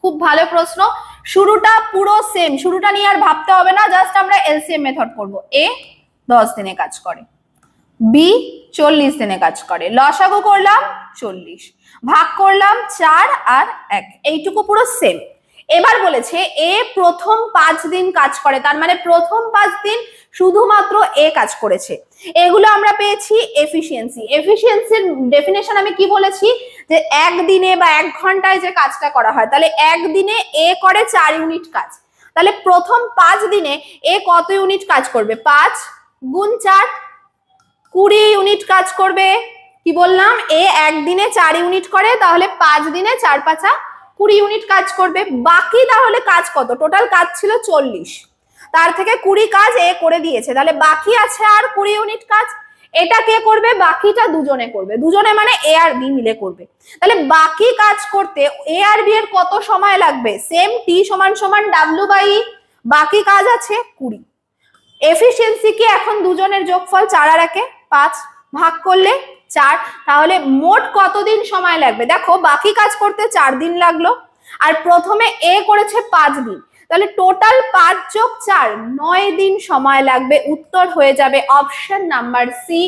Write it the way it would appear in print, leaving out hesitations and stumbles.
খুব ভালো প্রশ্ন। শুরুটা পুরো সেম, শুরুটা নিয়ে আর ভাবতে হবে না, জাস্ট আমরা এলসিএম মেথড করব। এ 10 দিনে কাজ করে, বি 40 দিনে কাজ করে, লসাগু করলাম 40, ভাগ করলাম 4 আর 1, এইটুকু পুরো সেম। এবার বলেছে এ প্রথম 5 দিন কাজ করে, তার মানে প্রথম 5 দিন শুধুমাত্র এ কাজ করেছে। এগুলো আমরা পেয়েছি এফিসিয়েন্সি। এফিসিয়েন্সির ডেফিনেশন আমি কি বলেছি, যে একদিনে বা 1 ঘন্টায় যে কাজটা করা হয়, তাহলে একদিনে এ করে 4 ইউনিট কাজ। তাহলে প্রথম 5 দিনে এ কত ইউনিট কাজ করবে? 5 গুণ 4, 20 ইউনিট কাজ করবে। কি বললাম, এ একদিনে 4 ইউনিট করে, তাহলে 5 দিনে 4 5 20 ইউনিট কাজ করবে। বাকি তাহলে কাজ কত? টোটাল কাজ ছিল 40, তার থেকে 20 কাজ এ করে দিয়েছে, তাহলে বাকি আছে আর 20 ইউনিট কাজ। এটা কে করবে? বাকিটা দুজনে করবে, দুজনে মানে এ আর বি মিলে করবে। তাহলে বাকি কাজ করতে এ আর বি এর কত সময় লাগবে? সেম, টি সমান সমান ডাব্লিউ বাই ই, বাকি কাজ আছে 20। এফিসিয়েন্সি কি এখন দুজনের যোগফল 4 আর 1 5, ভাগ করলে 4, তাহলে মোট কতদিন সময় লাগবে? দেখো বাকি কাজ করতে 4 দিন লাগলো, আর প্রথমে এ করেছে 5 দিন, তাহলে টোটাল 5 যোগ 4 9 দিন সময় লাগবে। উত্তর হয়ে যাবে অপশন নাম্বার সি,